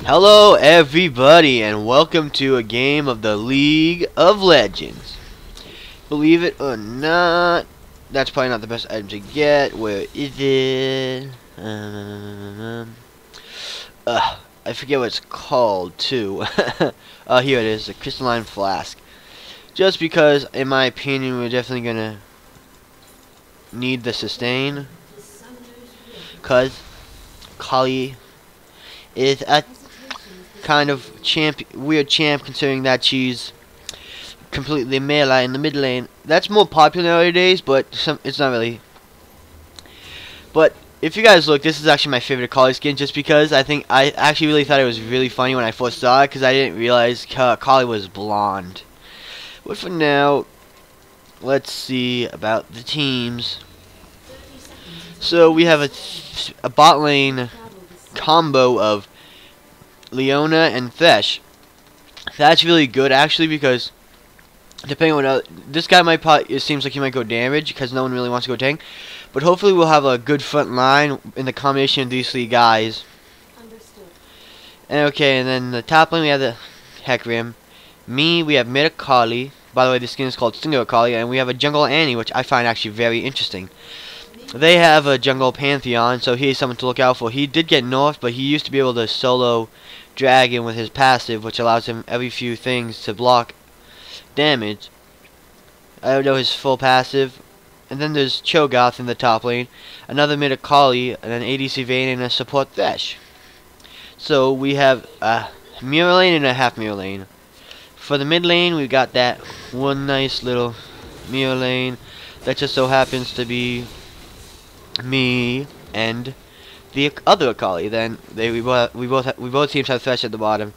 Hello everybody and welcome to a game of the League of Legends. Believe it or not, that's probably not the best item to get. Where is it? I forget what it's called too. Here it is, a crystalline flask. Just because, in my opinion, we're definitely gonna need the sustain. Cause Akali is a kind of weird champ, considering that she's completely melee in the mid lane. That's more popular nowadays, but it's not really. But if you guys look, this is actually my favorite Akali skin, just because I actually really thought it was really funny when I first saw it, because I didn't realize Akali was blonde. But for now, let's see about the teams. So we have a bot lane combo of Leona and Thresh. That's really good actually, because depending on what this guy might it seems like he might go damage because no one really wants to go tank, but hopefully we'll have a good front line in the combination of these three guys. Understood. And okay, and then the top lane we have the Hecarim. We have mid Akali. By the way, this skin is called Single Akali, and we have a jungle Annie, which I find actually very interesting. They have a jungle Pantheon, so he's someone to look out for. He did get nerfed, but he used to be able to solo dragon with his passive, which allows him every few things to block damage. I don't know his full passive. And then there's Cho'Gath in the top lane, another mid Akali, and an ADC Vayne, and a support Thresh. So we have a mirror lane and a half mirror lane. For the mid lane, we've got that one nice little mirror lane that just so happens to be me and the other Akali. Then we both teams have Thresh at the bottom.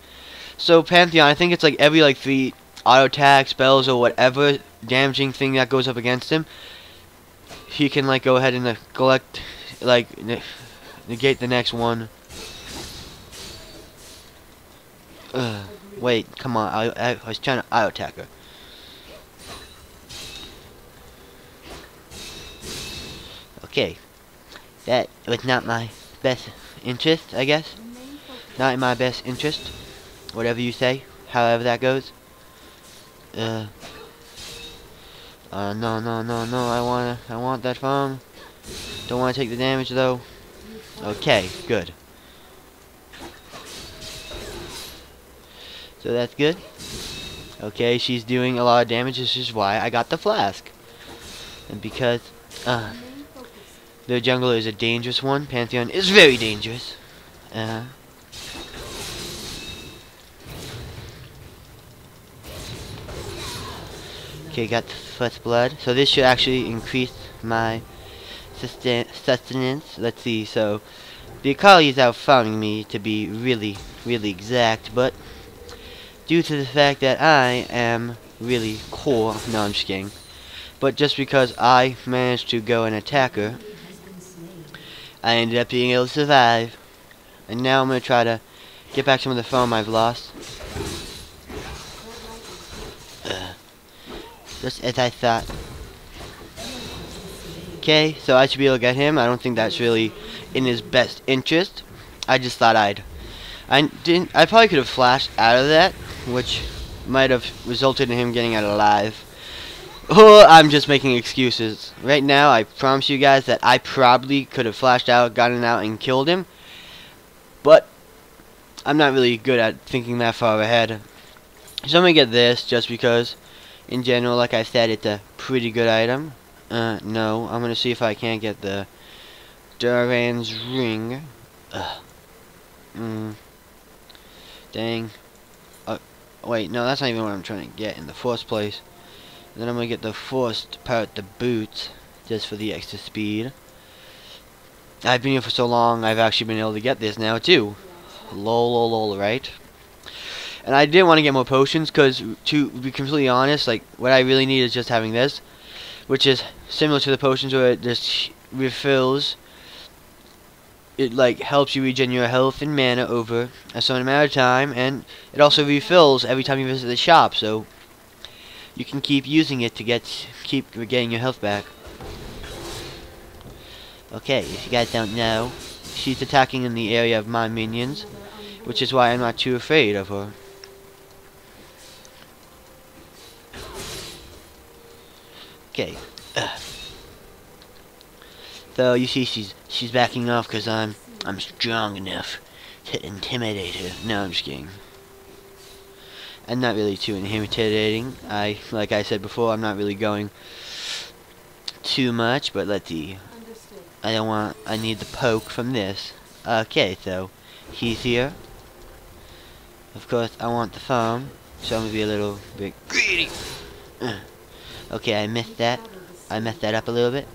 So Pantheon, I think it's like every 3 auto attack spells or whatever damaging thing that goes up against him, he can go ahead and collect, negate the next one. Wait, come on, I was trying to auto attack her. Okay, that was not my best interest, I guess. Not in my best interest. Whatever you say, however that goes. No, I want that farm. Don't want to take the damage though. Okay, good. So that's good. Okay, she's doing a lot of damage. This is why I got the flask. And because the jungler is a dangerous one. Pantheon is very dangerous. Okay, got the first blood. So this should actually increase my sustenance. Let's see. So the Akali is outfarming me, to be really exact, but due to the fact that I am really core. No, I'm just kidding. But just because I managed to go and attack her, I ended up being able to survive. And now I'm going to try to get back some of the farm I've lost. Just as I thought. Okay, so I should be able to get him. I don't think that's really in his best interest. I just thought I probably could have flashed out of that, which might have resulted in him getting out alive. Oh, I'm just making excuses. Right now, I promise you guys that I probably could have flashed out, gotten out, and killed him. But I'm not really good at thinking that far ahead. So I'm going to get this just because, in general, like I said, it's a pretty good item. No, I'm going to see if I can't get the Duran's ring. Dang. Wait, no, that's not even what I'm trying to get in the first place. And then I'm going to get the first part, the boots, just for the extra speed. I've been here for so long, I've actually been able to get this now, too. Lol, right? And I didn't want to get more potions, because, to be completely honest, what I really need is just having this, which is similar to the potions where it just refills. It helps you regen your health and mana over a certain amount of time, and it also refills every time you visit the shop, so you can keep using it to keep getting your health back. Okay, if you guys don't know, she's attacking in the area of my minions, which is why I'm not too afraid of her. Okay. So you see, she's backing off because I'm strong enough to intimidate her. No, I'm just kidding. I'm not really too intimidating. Like I said before, I'm not really going too much. But let's see. I need the poke from this. Okay, so he's here. Of course, I want the farm, so I'm gonna be a little bit greedy. Okay, I missed that. I messed that up a little bit.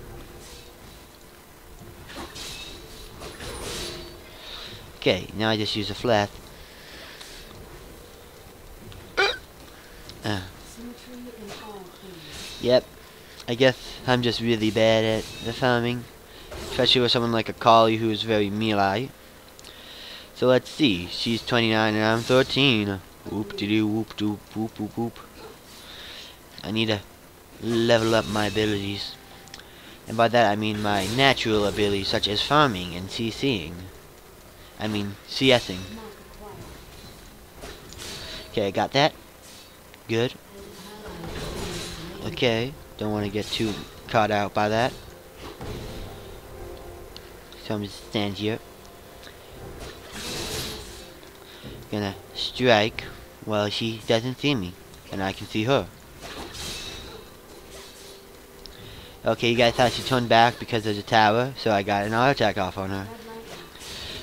Okay, now I just use a flat. Yep, I guess I'm just really bad at the farming, especially with someone like Akali who is very melee. So let's see, she's 29 and I'm 13. Whoop de doo, whoop doop, whoop whoop whoop. I need to level up my abilities, and by that I mean my natural abilities such as farming and CCing. I mean CSing. Okay, I got that. Good. Okay, don't want to get too caught out by that. So I'm just stand here. Gonna strike while she doesn't see me, and I can see her. Okay, you guys thought she turned back because there's a tower, so I got an auto attack off on her.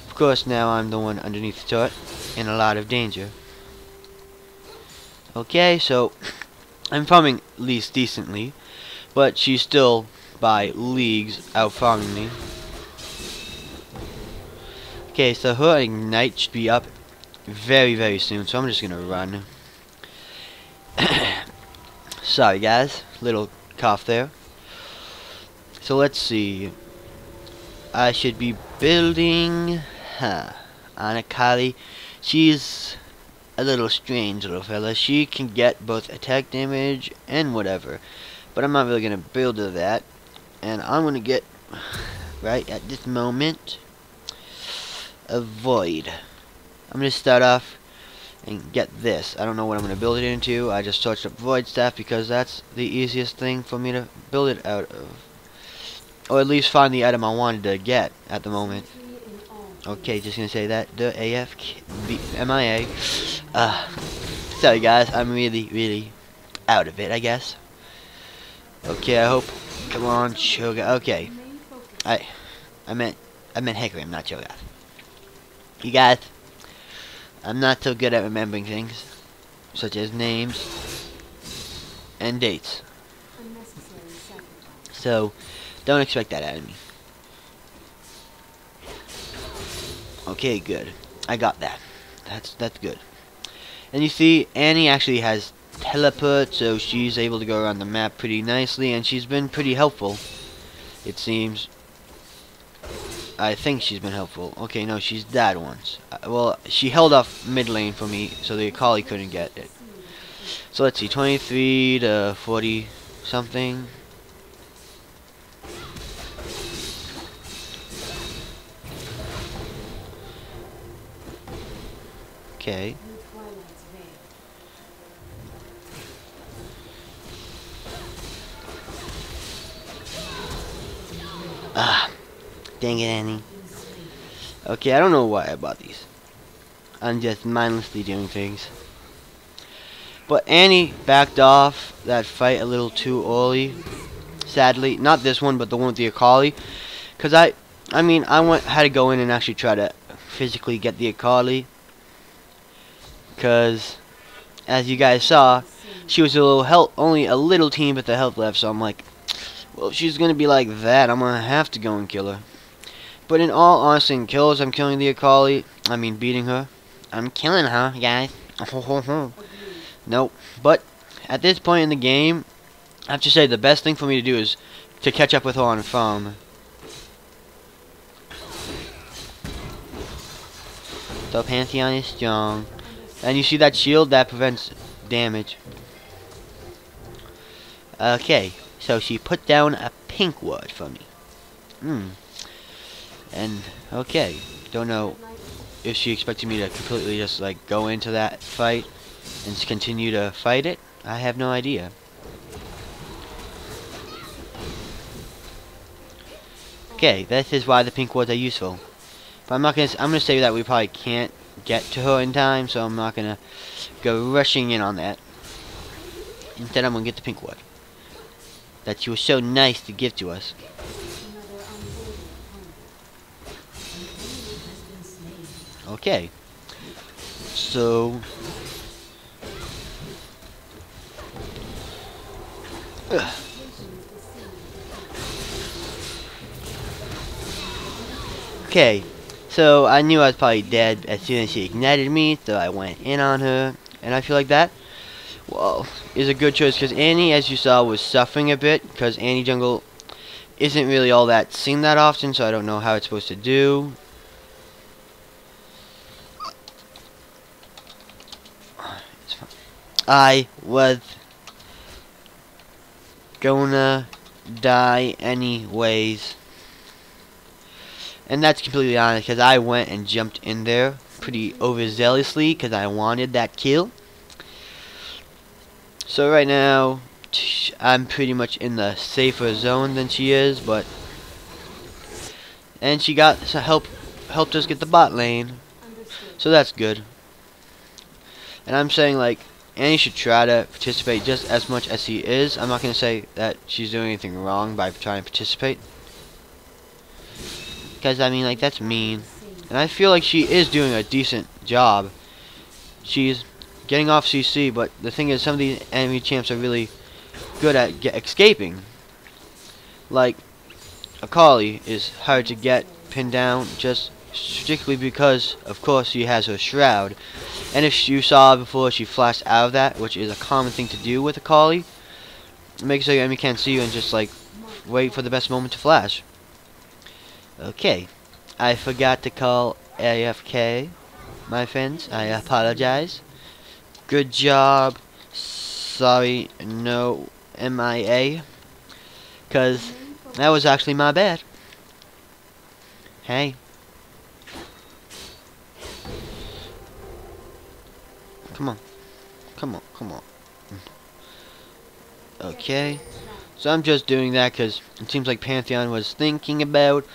Of course, now I'm the one underneath the turret, in a lot of danger. Okay, so I'm farming at least decently, but she's still by leagues out farming me. Okay, so her ignite should be up very soon, so I'm just gonna run. Sorry guys, little cough there. So let's see. I should be building on Akali. She's a little strange little fella. She can get both attack damage and whatever, but I'm not really gonna build her that. And I'm gonna get right at this moment a void. I'm gonna start off and get this. I don't know what I'm gonna build it into. I just searched up void staff because that's the easiest thing for me to build it out of, or at least find the item I wanted to get at the moment. Okay, just gonna say that the MIA. Sorry guys, I'm really out of it, I guess. Okay, I hope. Come on, Cho'Gath. Okay, I meant Hecarim, not Cho'Gath. You guys, I'm not so good at remembering things, such as names and dates. So, don't expect that out of me. Okay, good. I got that. That's good. And you see, Annie actually has teleport, so she's able to go around the map pretty nicely, and she's been pretty helpful, it seems. I think she's been helpful. Okay, no, she's died once. Well, she held off mid lane for me, so the Akali couldn't get it. So let's see, 23 to 40 something. Okay. Ah, dang it, Annie. Okay, I don't know why I bought these. I'm just mindlessly doing things. But Annie backed off that fight a little too early. Sadly, not this one, but the one with the Akali. Cause I had to go in and actually try to physically get the Akali. Cause, as you guys saw, she was a little health, only a little team with the health left. So I'm like, well, if she's gonna be like that, I'm gonna have to go and kill her. But in all honesty, in kills, I'm killing the Akali. I mean, beating her. I'm killing her, guys. Nope. But at this point in the game, I have to say the best thing for me to do is to catch up with her on farm. So Pantheon is strong. And you see that shield? That prevents damage. Okay. So she put down a pink ward for me. And, okay. Don't know is she expecting me to completely just like go into that fight and continue to fight it? I have no idea. Okay, this is why the pink wards are useful. But I'm gonna say that we probably can't get to her in time, so I'm not gonna go rushing in on that. Instead, I'm gonna get the pink ward that she was so nice to give to us. Okay, so okay, so I knew I was probably dead as soon as she ignited me, so I went in on her, and I feel like that, well, is a good choice, because Annie, as you saw, was suffering a bit, because Annie jungle isn't really all that seen that often, so I don't know how it's supposed to do. I was gonna die anyways. And that's completely honest, because I went and jumped in there pretty overzealously because I wanted that kill. So right now, I'm pretty much in the safer zone than she is, but... And she got some helped us get the bot lane. So that's good. And I'm saying, like, Annie should try to participate just as much as she is. I'm not going to say that she's doing anything wrong by trying to participate. Because, I mean, like, that's mean. And I feel like she is doing a decent job. She's getting off CC, but the thing is, some of these enemy champs are really good at escaping. Like, Akali is hard to get pinned down just strictly because, of course, she has her shroud. And if you saw before, she flashed out of that, which is a common thing to do with Akali. Make sure your enemy can't see you and just, like, wait for the best moment to flash. Okay, I forgot to call AFK, my friends. I apologize. Good job. Sorry, no MIA. Because that was actually my bad. Hey. Come on. Come on, come on. Okay. So I'm just doing that because it seems like Pantheon was thinking about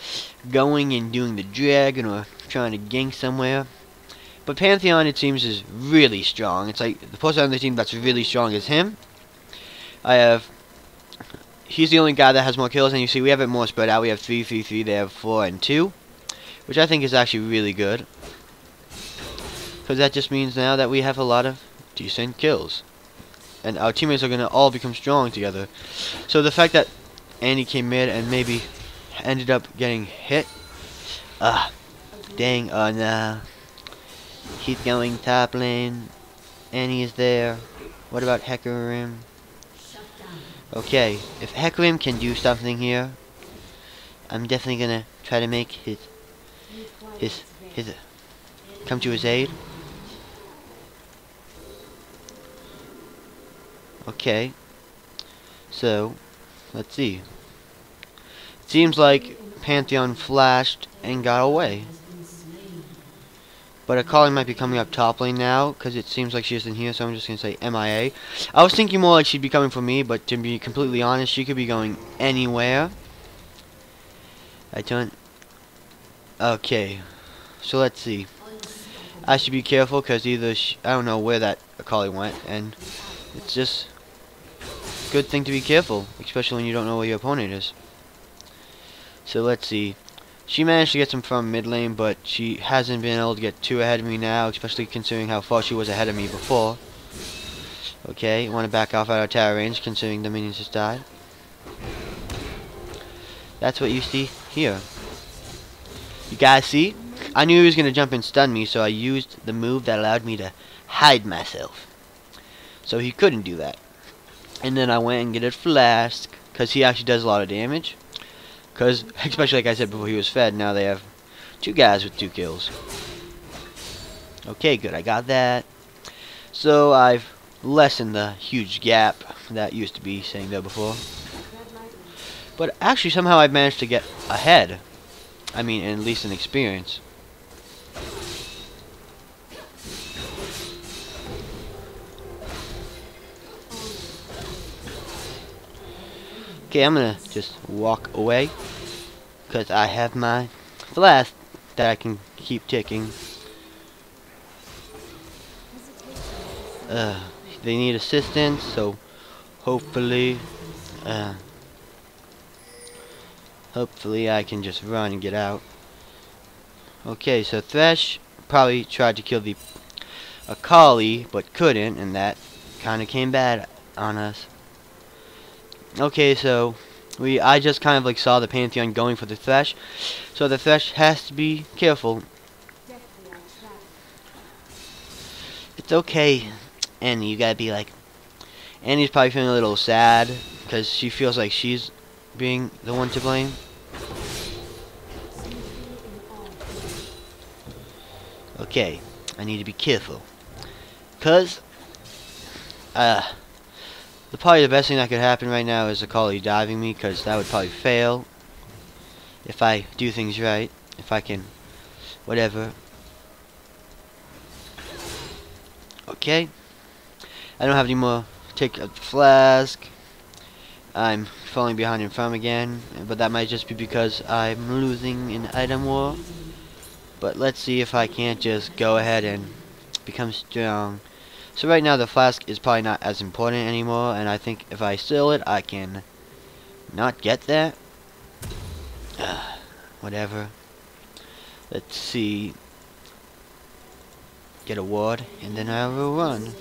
going and doing the dragon or trying to gank somewhere. But Pantheon, it seems, is really strong. It's like the person on the team that's really strong is him. He's the only guy that has more kills, and you see we have it more spread out. We have 3, 3, 3, they have 4 and 2, which I think is actually really good. Because that just means now that we have a lot of decent kills. And our teammates are going to all become strong together. So the fact that Annie came mid and maybe ended up getting hit. Dang, oh no. He's going top lane. Annie is there. What about Hecarim? Okay, if Hecarim can do something here, I'm definitely going to try to make his come to his aid. Okay, so let's see. Seems like Pantheon flashed and got away. But Akali might be coming up top lane now, because it seems like she isn't here, so I'm just going to say MIA. I was thinking more like she'd be coming for me, but to be completely honest, she could be going anywhere. Okay, so let's see. I should be careful, because either I don't know where that Akali went, and it's just a good thing to be careful, especially when you don't know where your opponent is. So let's see. She managed to get some from mid lane, but she hasn't been able to get too ahead of me now, especially considering how far she was ahead of me before. Okay, want to back off out of tower range, considering the minions just died. That's what you see here. You guys see? I knew he was going to jump and stun me, so I used the move that allowed me to hide myself. So he couldn't do that. And then I went and get a flask, because he actually does a lot of damage. Because, especially like I said before, he was fed. Now they have 2 guys with 2 kills. Okay, good. I got that. So I've lessened the huge gap that used to be sitting there before. But actually, somehow I've managed to get ahead. I mean, at least in experience. Okay, I'm gonna just walk away because I have my flask that I can keep ticking. They need assistance, so hopefully I can just run and get out. Okay, so Thresh probably tried to kill the Akali, but couldn't, and that kind of came bad on us. Okay, so I just kind of like saw the Pantheon going for the Thresh, so the Thresh has to be careful. It's okay, Annie, you gotta be like, Annie's probably feeling a little sad because she feels like she's being the one to blame. Okay, I need to be careful, cause probably the best thing that could happen right now is Akali diving me, cause that would probably fail if I do things right. If I can, whatever. Okay, I don't have any more. Take a flask. I'm falling behind in farm again, but that might just be because I'm losing in item war. But let's see if I can't just go ahead and become strong. So right now the flask is probably not as important anymore, and I think if I steal it, I can not get that. Whatever. Let's see. Get a ward, and then I will run.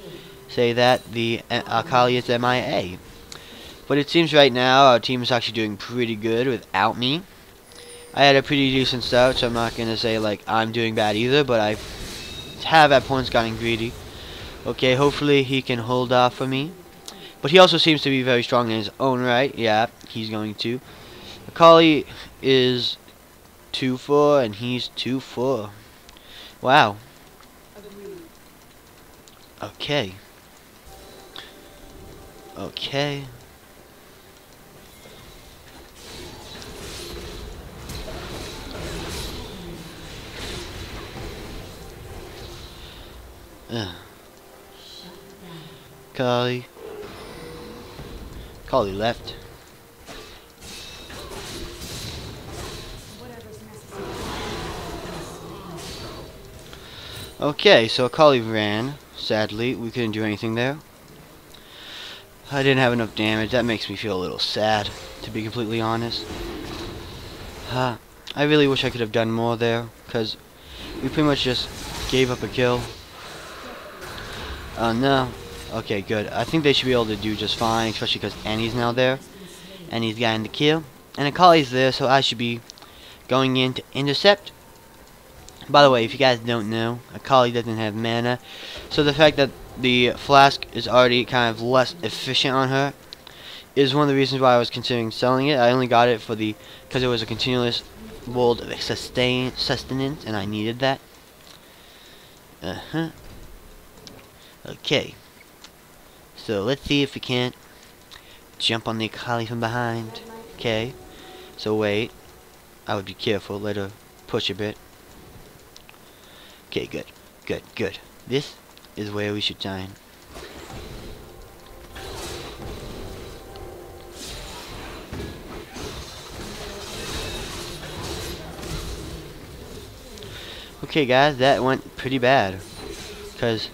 Say that the Akali is MIA. But it seems right now our team is actually doing pretty good without me. I had a pretty decent start, so I'm not going to say like I'm doing bad either, but I have at points gotten greedy. Okay, hopefully he can hold off for me. But he also seems to be very strong in his own right. Yeah, he's going to. Akali is 2-4 and he's 2-4. Wow. Okay. Okay. Akali left. Okay, so Akali ran. Sadly, we couldn't do anything there. I didn't have enough damage. That makes me feel a little sad, to be completely honest. I really wish I could have done more there, because we pretty much just gave up a kill. No. Okay, good. I think they should be able to do just fine, especially because Annie's now there. Annie's gotten the kill. And Akali's there, so I should be going in to intercept. By the way, if you guys don't know, Akali doesn't have mana. So the fact that the flask is already kind of less efficient on her is one of the reasons why I was considering selling it. I only got it for because it was a continuous world sustenance, and I needed that. Okay. So let's see if we can't jump on the Akali from behind. Okay. So wait. I would be careful. Let her push a bit. Okay, good. Good, good. This is where we should shine. Okay, guys, that went pretty bad. Because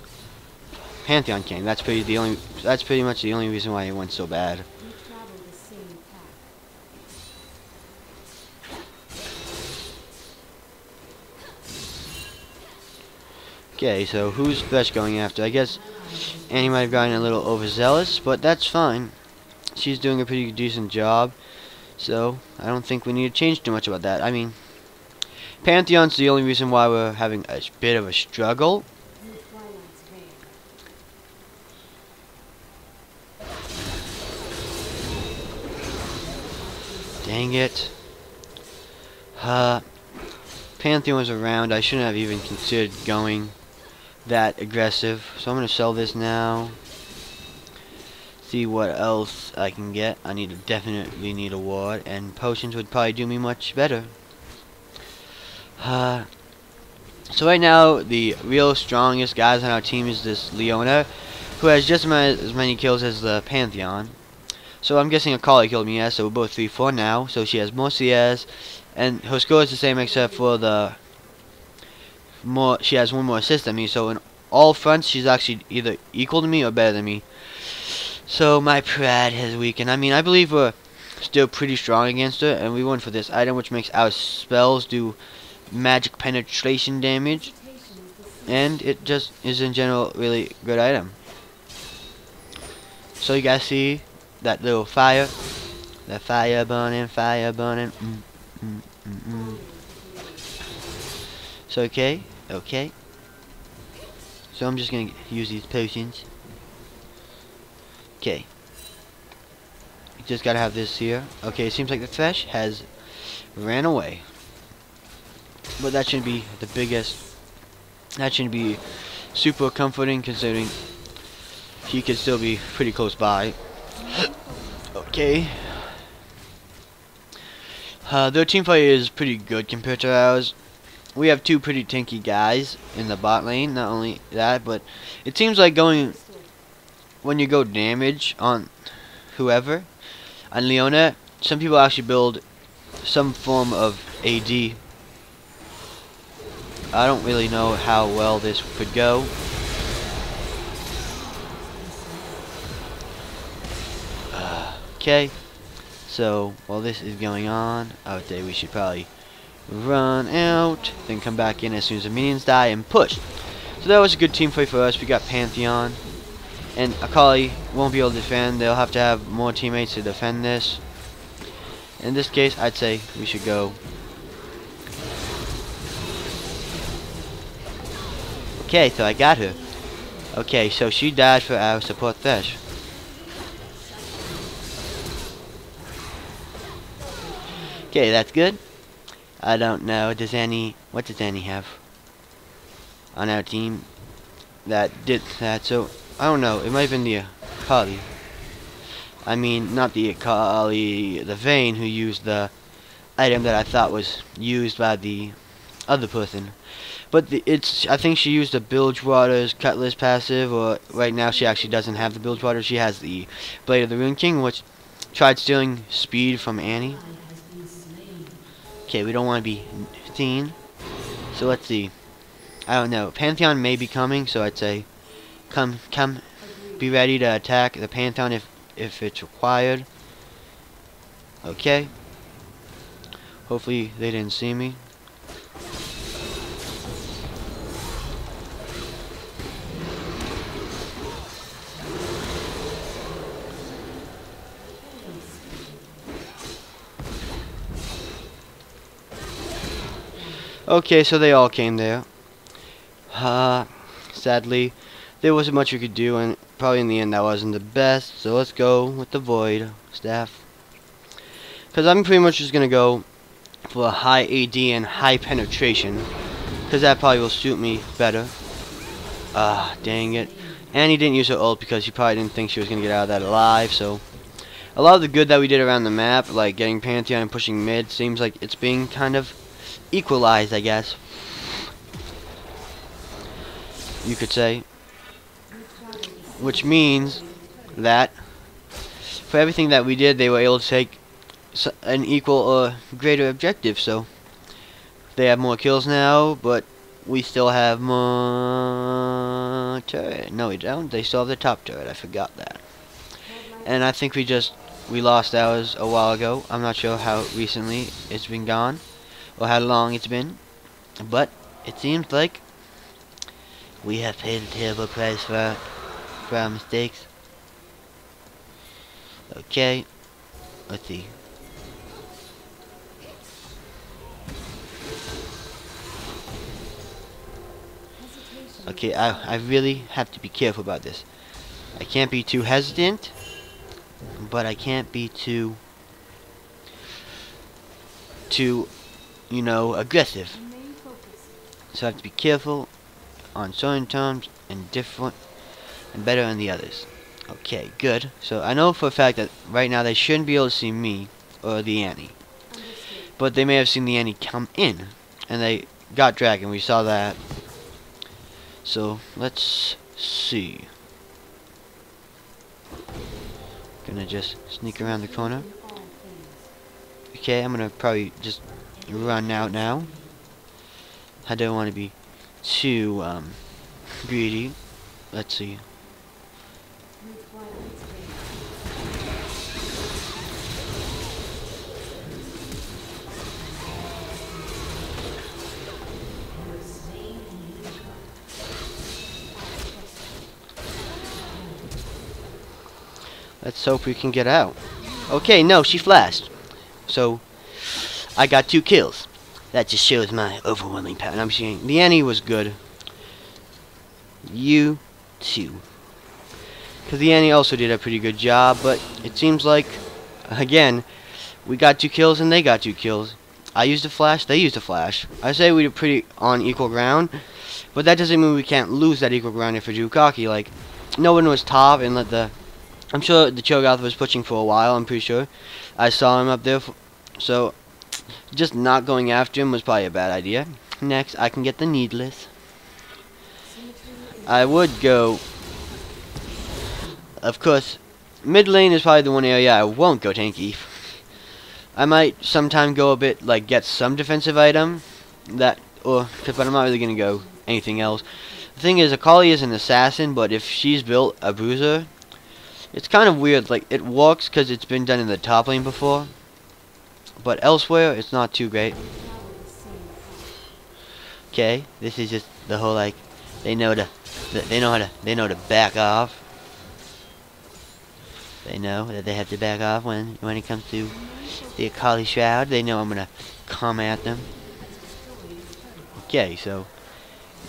Pantheon came. That's pretty much the only reason why it went so bad. Okay, so who's Thresh going after? I guess Annie might have gotten a little overzealous, but that's fine. She's doing a pretty decent job, so I don't think we need to change too much about that. I mean, Pantheon's the only reason why we're having a bit of a struggle. Dang it. Pantheon was around. I shouldn't have even considered going that aggressive. So I'm going to sell this now. See what else I can get. I definitely need a ward, and potions would probably do me much better. So right now, the real strongest guys on our team is this Leona, who has just as many kills as the Pantheon. So I'm guessing Akali killed me, yeah, so we're both 3-4 now. So she has more CS, and her score is the same except for the she has one more assist than me. So in all fronts, she's actually either equal to me or better than me. So my pride has weakened. I mean, I believe we're still pretty strong against her, and we went for this item, which makes our spells do magic penetration damage, and it just is in general really good item. So you guys see that little fire, that fire burning, fire burning. So okay. So I'm just gonna use these potions. Okay. You just gotta have this here. Okay, it seems like the Thresh has ran away. But that shouldn't be the biggest. That shouldn't be super comforting considering he could still be pretty close by. Okay. Their team fight is pretty good compared to ours. We have two pretty tanky guys in the bot lane. Not only that, but it seems like when you go damage on whoever, on Leona, some people actually build some form of AD. I don't really know how well this could go. Okay, so while this is going on, I would say we should probably run out, then come back in as soon as the minions die and push. So that was a good team fight for us. We got Pantheon, and Akali won't be able to defend. They'll have to have more teammates to defend this. In this case, I'd say we should go. Okay, so I got her. Okay, so she died for our support Thresh. Okay, that's good. I don't know. What does Annie have on our team that did that? So I don't know. It might have been the Akali. I mean, not the Akali, the Vayne who used the item that I thought was used by the other person. But I think she used the Bilgewater's Cutlass passive, or right now she actually doesn't have the Bilgewater. She has the Blade of the Rune King, which tried stealing speed from Annie. Okay, we don't want to be seen. So let's see. I don't know. Pantheon may be coming, so I'd say come be ready to attack the Pantheon if it's required. Okay. Hopefully they didn't see me. Okay, so they all came there. Sadly, there wasn't much we could do, and probably in the end that wasn't the best. So let's go with the Void Staff. Because I'm pretty much just going to go for a high AD and high penetration. Because that probably will suit me better. Dang it. And he didn't use her ult because he probably didn't think she was going to get out of that alive. So a lot of the good that we did around the map, like getting Pantheon and pushing mid, seems like it's being kind of equalized, I guess you could say, which means that for everything that we did, they were able to take an equal or greater objective. So they have more kills now, but we still have more turret. No, we don't. They still have the top turret. I forgot that. And I think we lost ours a while ago. I'm not sure how recently it's been gone or how long it's been, but it seems like we have paid a terrible price for our mistakes. Okay, let's see. Okay, I really have to be careful about this. I can't be too hesitant, but I can't be too you know, aggressive. So I have to be careful on certain terms and different and better than the others. Okay, good. So I know for a fact that right now they shouldn't be able to see me or the Annie. But they may have seen the Annie come in and they got Dragon. We saw that. So let's see. gonna just sneak around the corner. Okay, I'm gonna probably just run out now. I don't want to be too greedy. Let's see. Let's hope we can get out. Okay, no, she flashed. So, I got 2 kills. That just shows my overwhelming power. And I'm saying the Annie was good. You too. Because the Annie also did a pretty good job, but it seems like, again, we got 2 kills and they got 2 kills. I used a flash, they used a flash. I say we were pretty on equal ground, but that doesn't mean we can't lose that equal ground if we're too cocky. Like, no one was top and let the... I'm sure the Cho'Gath was pushing for a while, I'm pretty sure. I saw him up there, so just not going after him was probably a bad idea. Next, I can get the Needless. I would go... Of course, mid lane is probably the one area I won't go tanky. I might sometime go a bit, like, get some defensive item, but I'm not really gonna go anything else. The thing is, Akali is an assassin, but if she's built a bruiser, it's kind of weird. Like, it works because it's been done in the top lane before, but elsewhere it's not too great. Okay, this is just the whole, like, they know how to back off. They know that they have to back off when it comes to the Akali Shroud. They know I'm gonna come at them. Okay, so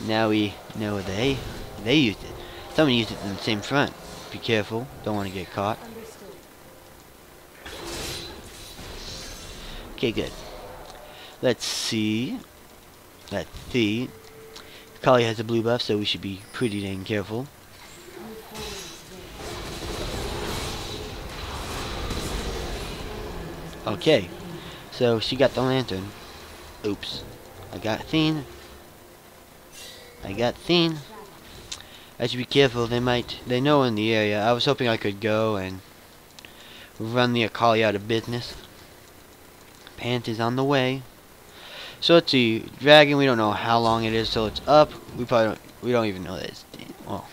now we know they used it. Someone used it in the same front. Be careful, don't want to get caught. Okay, good. Let's see. Akali has a blue buff, so we should be pretty dang careful. Okay, so she got the lantern. Oops. I got Thene. I should be careful, they know in the area. I was hoping I could go and run the Akali out of business. Pant is on the way. So let's see, Dragon, we don't know how long it is till it's up. We don't even know that it's, well.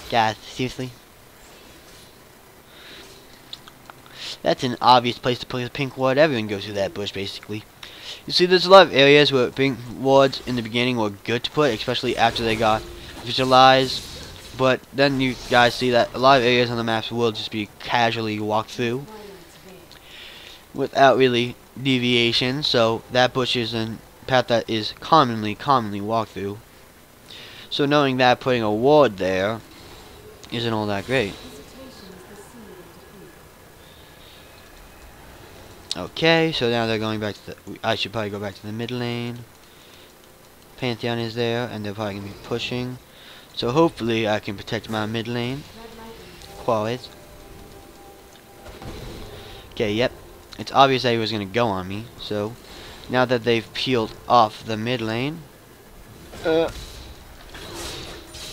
Guys, seriously? That's an obvious place to place a pink ward. Everyone goes through that bush, basically. You see, there's a lot of areas where pink wards in the beginning were good to put, especially after they got visualized. But then you guys see that a lot of areas on the maps will just be casually walked through without really deviation. So that bush is a path that is commonly walked through. So knowing that, putting a ward there isn't all that great. Okay, so now they're going back to the... I should probably go back to the mid lane. Pantheon is there, and they're probably going to be pushing. So hopefully I can protect my mid lane. Qualities. Okay, yep. It's obvious that he was going to go on me. So, now that they've peeled off the mid lane,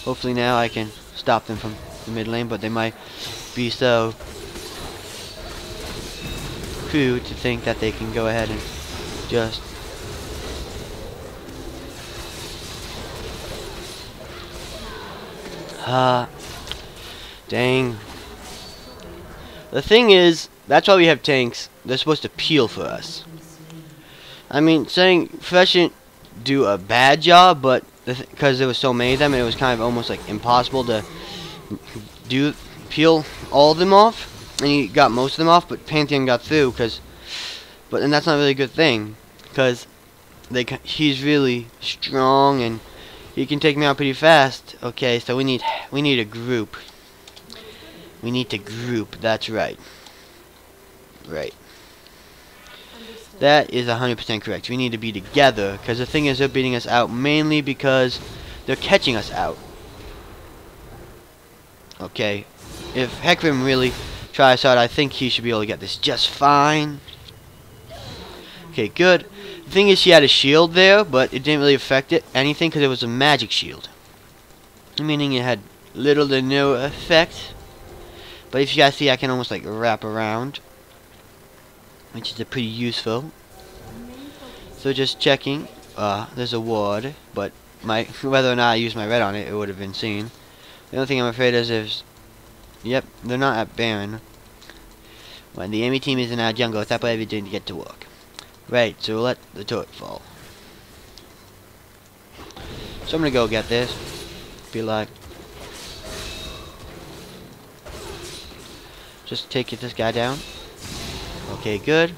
hopefully now I can stop them from the mid lane, but they might be so crude to think that they can go ahead and just dang. The thing is, that's why we have tanks. They're supposed to peel for us. I mean, saying Fresh didn't do a bad job, but because there was so many of them, it was kind of almost like impossible to peel all of them off. And he got most of them off, but Pantheon got through, and that's not really a good thing, because he's really strong and he can take me out pretty fast. Okay, so we need a group. We need to group. That's right. Right. That is 100% correct. We need to be together, because the thing is, they're beating us out mainly because they're catching us out. Okay, if Hecarim really tries out, I think he should be able to get this just fine. Okay, good. The thing is, she had a shield there, but it didn't really affect anything because it was a magic shield, meaning it had little to no effect. But if you guys see, I can almost like wrap around, which is pretty useful. So just checking. There's a ward, but whether or not I use my red on it, it would have been seen. The only thing I'm afraid is yep, they're not at Baron. When the enemy team is in our jungle, it's not what we're doing to get to work. Right, so let the turret fall. So I'm gonna go get this. Be like, just take this guy down. Okay, good.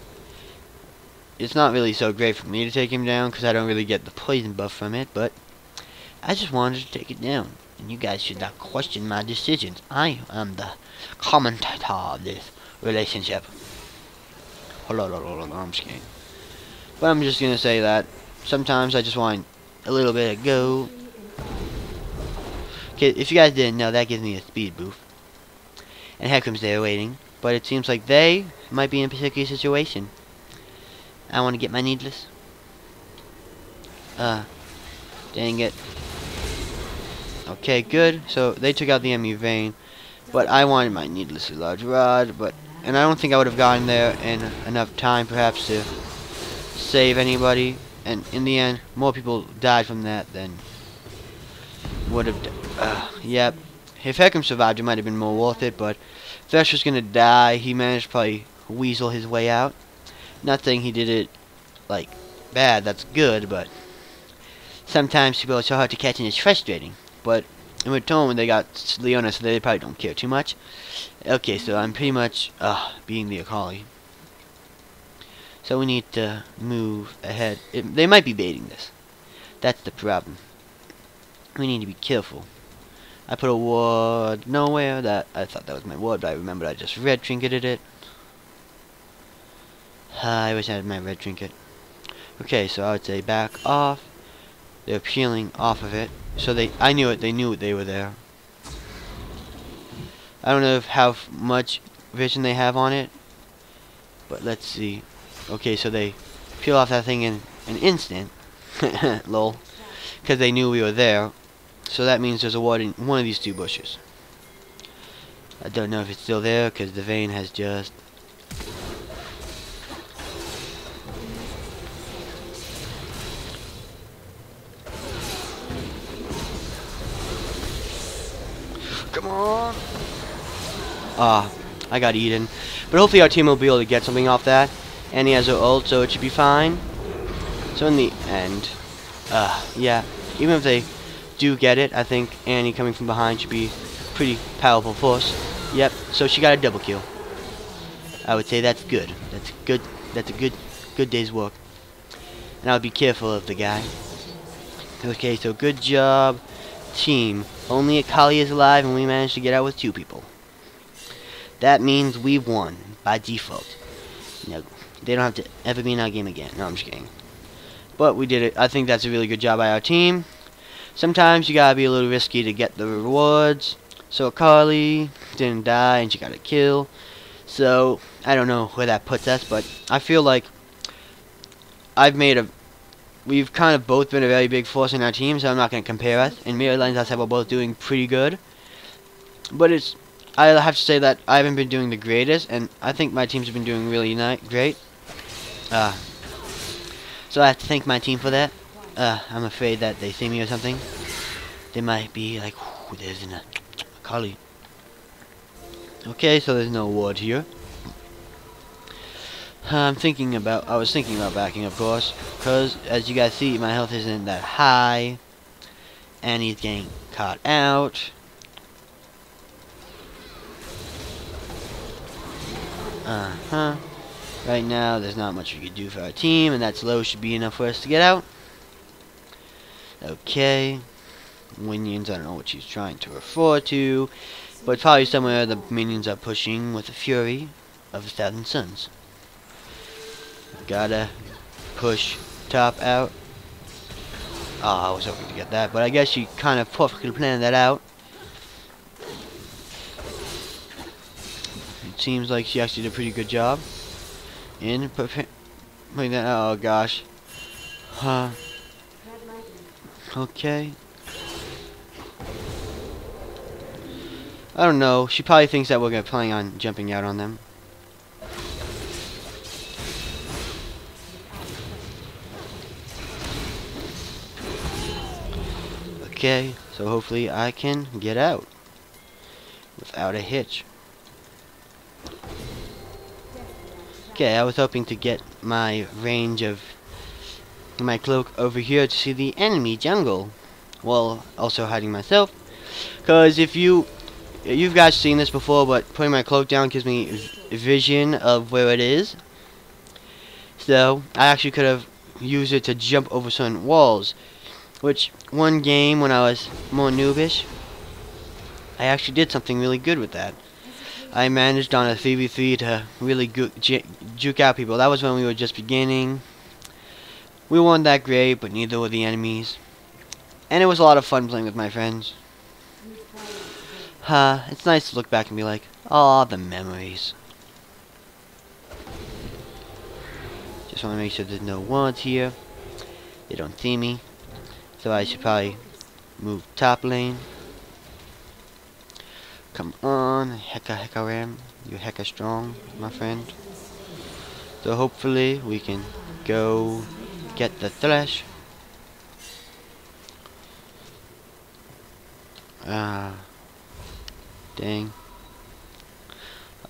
It's not really so great for me to take him down because I don't really get the poison buff from it, but I just wanted to take it down. And you guys should not question my decisions. I am the commentator of this relationship. Hold on, I'm just kidding. But I'm just gonna say that sometimes I just want a little bit of go. Okay, if you guys didn't know, that gives me a speed boost. And Heckram's there waiting. But it seems like they might be in a particular situation. I want to get my needless. Dang it. Okay, good. So they took out the enemy vein. But I wanted my needlessly large rod. And I don't think I would have gotten there in enough time perhaps to save anybody. And in the end, more people died from that than would have. Yep. If Heckram survived, it might have been more worth it. But Thresh was gonna die. He managed to probably weasel his way out. Not saying he did it like bad. That's good, but sometimes people are so hard to catch and it's frustrating. But in return, when they got Leona, so they probably don't care too much. Okay, so I'm pretty much being the Akali. So we need to move ahead. They might be baiting this. That's the problem. We need to be careful. I put a ward nowhere. That I thought that was my ward, but I remembered I just red trinketed it. I wish I had my red trinket. Okay, so I would say back off. They're peeling off of it. So I knew it. They knew they were there. I don't know how much vision they have on it, but let's see. Okay, so they peel off that thing in an instant. Lol. Because they knew we were there. So that means there's a ward in one of these two bushes. I don't know if it's still there because the vein has just... Come on! I got eaten. But hopefully our team will be able to get something off that. And he has her ult, so it should be fine. So in the end, yeah, even if they do get it, I think Annie coming from behind should be a pretty powerful force. Yep, so she got a double kill. I would say that's good. That's good. That's a good day's work. And I would be careful of the guy. Okay, so good job, team. Only Akali is alive, and we managed to get out with 2 people. That means we've won by default. No, they don't have to ever be in our game again. No, I'm just kidding. But we did it. I think that's a really good job by our team. Sometimes you gotta be a little risky to get the rewards. So Akali didn't die, and she got a kill. So I don't know where that puts us, but I feel like we've kind of both been a very big force in our team, so I'm not going to compare us. In mirror lines, I said we're both doing pretty good. But I have to say that I haven't been doing the greatest, and I think my teams have been doing really great. So I have to thank my team for that. I'm afraid that they see me or something. They might be like, ooh, there's an Akali. Okay, so there's no ward here. I was thinking about backing, of course, because as you guys see, my health isn't that high, and he's getting caught out. Right now, there's not much we could do for our team, and that low should be enough for us to get out. Okay. Minions, I don't know what she's trying to refer to, but probably somewhere the minions are pushing with the fury of 1,000 suns. Gotta push top out. I was hoping to get that, but I guess she kind of perfectly planned that out. It seems like she actually did a pretty good job in putting that. Oh gosh. Okay. I don't know. She probably thinks that we're planning on jumping out on them. Okay, so hopefully I can get out without a hitch. Okay, I was hoping to get my range of my cloak over here to see the enemy jungle, while also hiding myself. Because if you've guys seen this before, but putting my cloak down gives me a vision of where it is. So I actually could have used it to jump over certain walls. Which one game when I was more noobish, I actually did something really good with that. I managed on a 3v3 to really juke out people. That was when we were just beginning. We weren't that great, but neither were the enemies. And it was a lot of fun playing with my friends. It's nice to look back and be like, aw, the memories. Just want to make sure there's no wards here. They don't see me. So I should probably move top lane. Come on, hecka ram. You're hecka strong, my friend. So hopefully we can go get the thresh. Dang.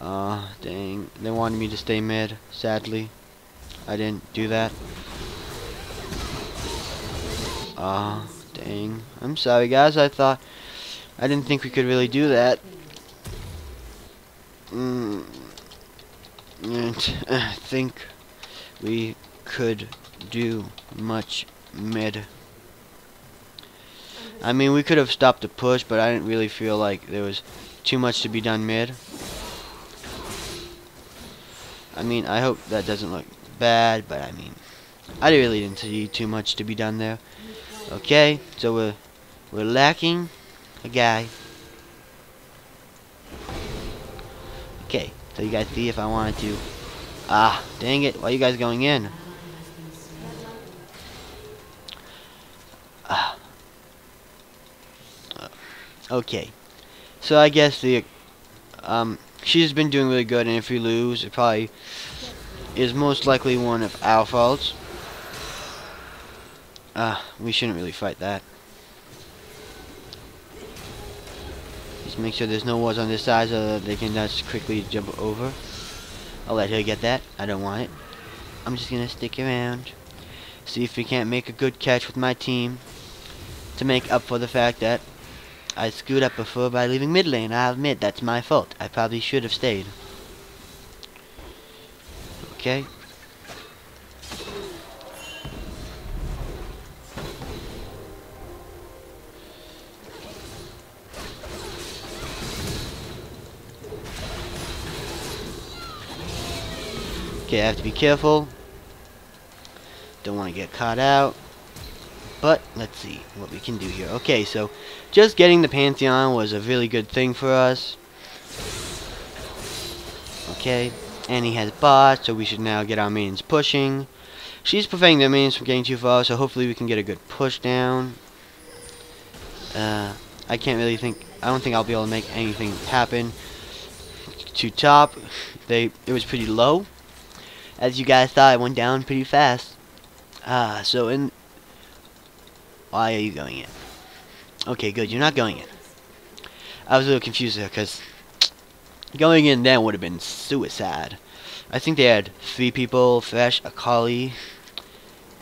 Dang. They wanted me to stay mid. Sadly, I didn't do that. Dang. I'm sorry, guys. I didn't think we could really do that. I think we could do much mid. I mean, we could have stopped the push, but I didn't really feel like there was too much to be done mid. I mean, I hope that doesn't look bad, but I mean, I really didn't see too much to be done there. Okay, so we're lacking a guy. Okay, so you guys see if I wanted to. Ah, dang it! Why are you guys going in? Okay, so I guess she's been doing really good, and if we lose, it probably is most likely one of our faults. We shouldn't really fight that. Just make sure there's no walls on this side so that they can just quickly jump over. I'll let her get that. I don't want it. I'm just gonna stick around. See if we can't make a good catch with my team to make up for the fact that I screwed up before by leaving mid lane. I'll admit that's my fault. I probably should have stayed. Okay. Okay, I have to be careful. Don't want to get caught out. But let's see what we can do here. Okay, so just getting the Pantheon was a really good thing for us. Okay, and he has bots, so we should now get our minions pushing. She's preventing their minions from getting too far, so hopefully we can get a good push down. I can't really think. I don't think I'll be able to make anything happen to top. It was pretty low. As you guys saw, it went down pretty fast. So why are you going in? Okay, good. You're not going in. I was a little confused there because going in then would have been suicide. I think they had 3 people: Thresh, Akali,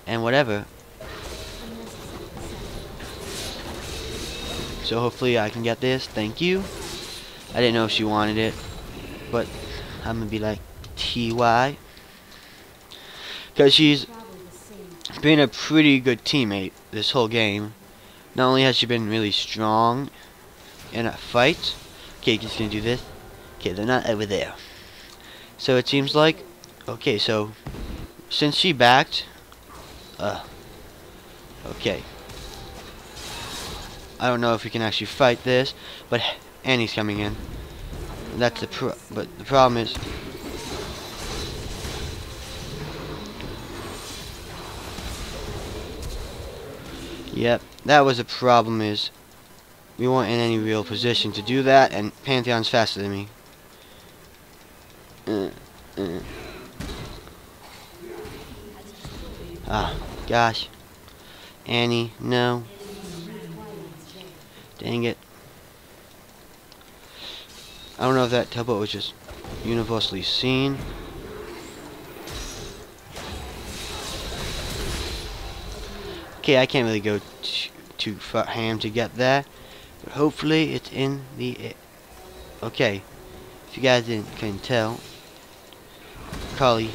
and whatever. So hopefully I can get this. Thank you. I didn't know if she wanted it, but I'm gonna be like TY. Because she's been a pretty good teammate this whole game. Not only has she been really strong in a fight. Okay, just gonna do this. Okay, they're not over there. So it seems like, okay, so since she backed, okay. I don't know if we can actually fight this, but Annie's coming in. That's but the problem is, yep, that was the problem is, we weren't in any real position to do that, and Pantheon's faster than me. Ah, gosh. Annie, no. Dang it. I don't know if that teleport was just universally seen. Okay, I can't really go too far ham to get that, but hopefully it's in the air. Okay, if you guys can tell, Akali.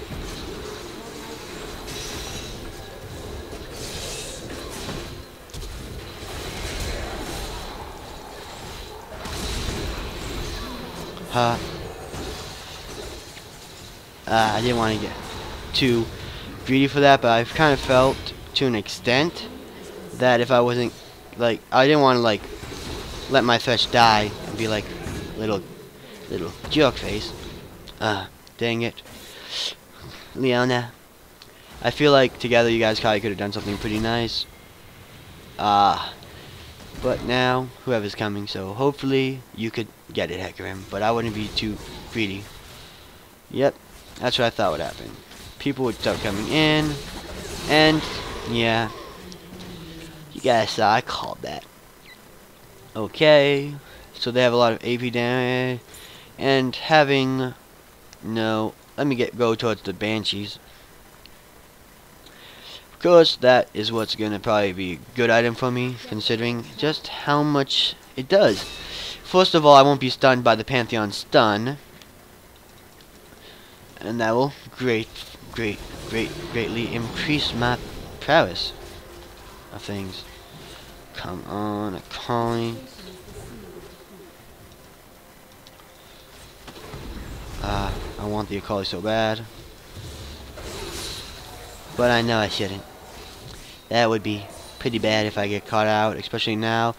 I didn't want to get too greedy for that, but I've kind of felt to an extent that if I wasn't, like, I didn't want to, like, let my fetch die and be like little jerk face. Dang it. Leona. I feel like together you guys probably could have done something pretty nice. But now, whoever's coming, so hopefully you could get it, Hecarim, but I wouldn't be too greedy. Yep, that's what I thought would happen. People would start coming in, and, yeah, you guys saw, I called that. Okay, so they have a lot of AP damage, and having, no, let me go towards the Banshees. Of course, that is what's going to probably be a good item for me, considering just how much it does. First of all, I won't be stunned by the Pantheon stun, and that will greatly increase my prowess of things. Come on, Akali. I want the Akali so bad, but I know I shouldn't. That would be pretty bad if I get caught out, especially now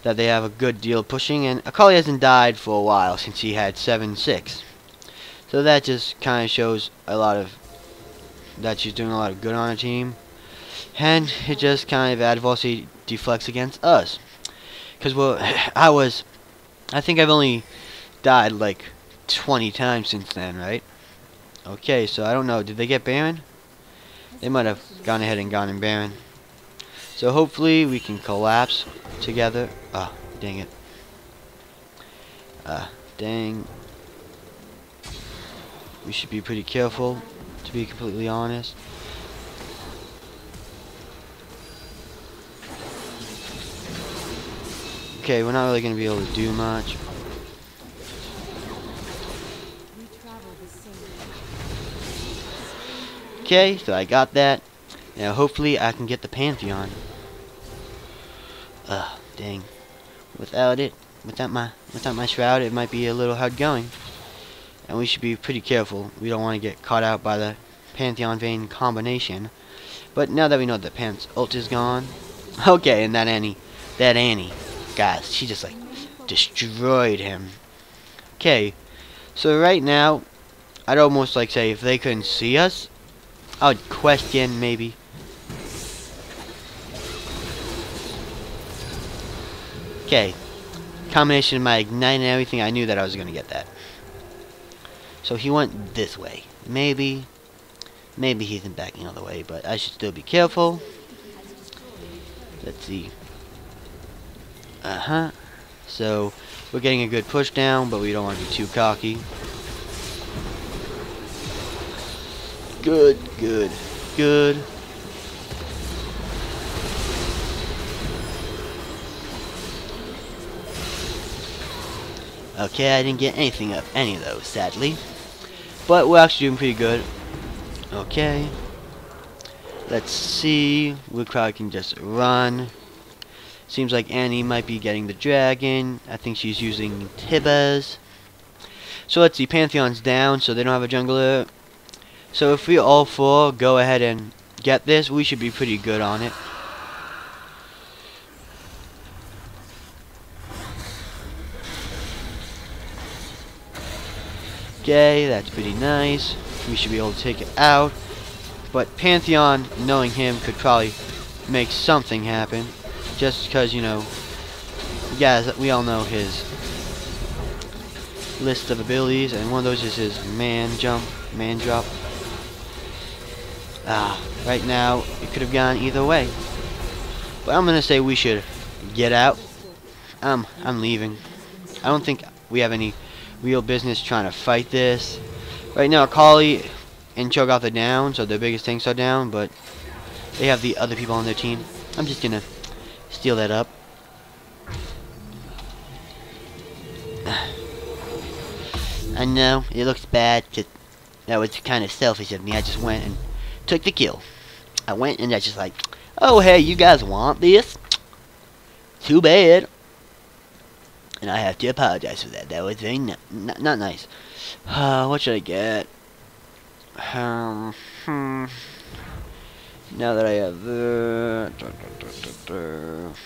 that they have a good deal pushing, and Akali hasn't died for a while since he had 7-6. So that just kind of shows a lot of that she's doing a lot of good on her team, and it just kind of adversely deflects against us. Because I think I've only died like 20 times since then, right? Okay, so I don't know. Did they get Baron? They might have gone ahead and gone in Baron. So hopefully we can collapse together. Ah, dang it. Dang. We should be pretty careful, to be completely honest. Okay, we're not really going to be able to do much. Okay, so I got that. Now hopefully I can get the Pantheon. Dang. Without my shroud, it might be a little hard going. And we should be pretty careful. We don't want to get caught out by the Pantheon Vayne combination. But now that we know that Pan's ult is gone. Okay, and that Annie, guys, she just like destroyed him. Okay, so right now, I'd almost like say if they couldn't see us, I would question maybe. Okay, combination of my ignite and everything, I knew that I was gonna get that. So he went this way. Maybe he's in backing all the way, but I should still be careful. Let's see. So we're getting a good push down, but we don't want to be too cocky. Good. Okay, I didn't get anything of any of those, sadly. But we're actually doing pretty good. Okay. Let's see. We probably can just run. Seems like Annie might be getting the dragon. I think she's using Tibas. So let's see. Pantheon's down, so they don't have a jungler. So if we all four go ahead and get this, we should be pretty good on it. Okay, that's pretty nice. We should be able to take it out. But Pantheon, knowing him, could probably make something happen. Just because, you know, guys, we all know his list of abilities, and one of those is his man drop. Right now, it could have gone either way. But I'm gonna say we should get out. I'm leaving. I don't think we have any real business trying to fight this. Right now, Akali and Cho'Gath are down, so their biggest tanks are down, but they have the other people on their team. I'm just gonna steal that up. I know, it looks bad, that was kind of selfish of me. I just went and took the kill. I went and I just like, oh hey, you guys want this? Too bad. And I have to apologize for that. That was very not nice. What should I get? Now that I have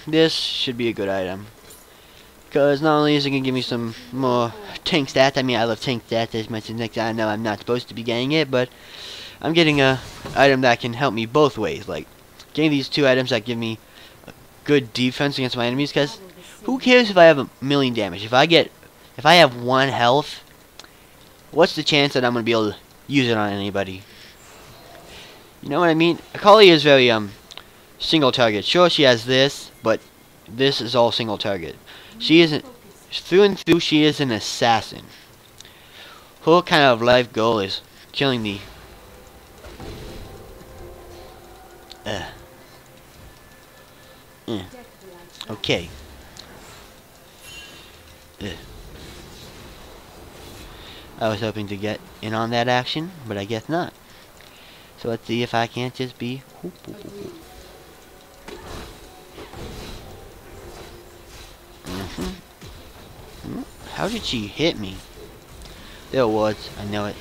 this should be a good item. Because not only is it going to give me some more tank stats, I mean I love tank stats as much as next I know I'm not supposed to be getting it, but I'm getting a item that can help me both ways. Like, getting these two items that give me a good defense against my enemies, because who cares if I have 1,000,000 damage? If I have 1 health, what's the chance that I'm going to be able to use it on anybody? You know what I mean? Akali is very, single target. Sure, she has this, but this is all single target. She isn't, through and through, she is an assassin. Her kind of life goal is killing the okay. I was hoping to get in on that action, but I guess not. So let's see if I can't just be whoop, whoop, whoop, whoop. How did she hit me? There it was. I know it.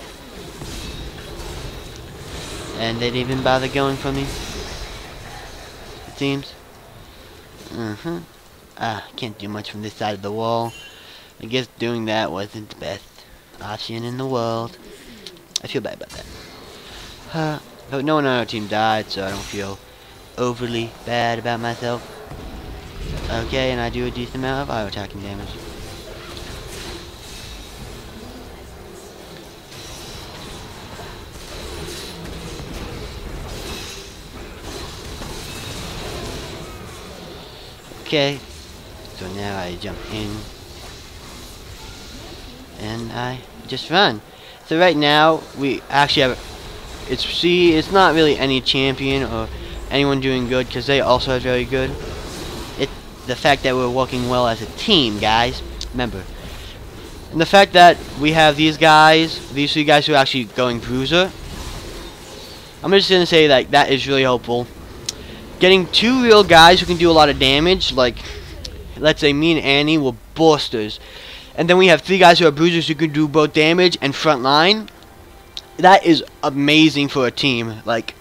And they didn't even bother going for me. It seems. Can't do much from this side of the wall. I guess doing that wasn't the best option in the world. I feel bad about that. But no one on our team died, so I don't feel overly bad about myself. Okay, and I do a decent amount of auto attacking damage. Okay, so now I jump in and I just run. So right now we actually have it's not really any champion or anyone doing good, because they also are very good. It's the fact that we're working well as a team, guys. Remember, and the fact that we have these three guys who are actually going bruiser. I'm just gonna say that is really helpful. Getting 2 real guys who can do a lot of damage, like, let's say me and Annie were boosters, and then we have 3 guys who are bruisers who can do both damage and front line. That is amazing for a team. Like,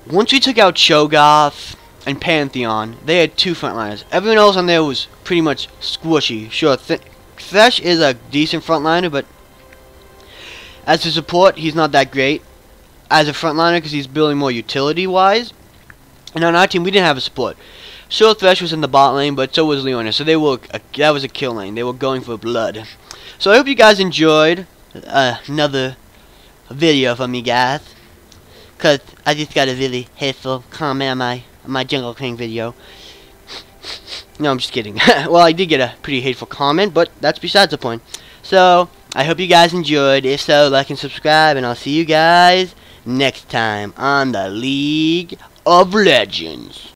once we took out Cho'Gath and Pantheon, they had 2 frontliners. Everyone else on there was pretty much squishy. Sure, Thresh is a decent frontliner, but as a support, he's not that great. As a frontliner, because he's building more utility-wise. And on our team, we didn't have a support. Sure, Thresh was in the bot lane, but so was Leona. So that was a kill lane. They were going for blood. So I hope you guys enjoyed another video from me, guys. Because I just got a really hateful comment on my Jungle King video. No, I'm just kidding. Well, I did get a pretty hateful comment, but that's besides the point. So, I hope you guys enjoyed. If so, like and subscribe, and I'll see you guys next time on the League of Legends.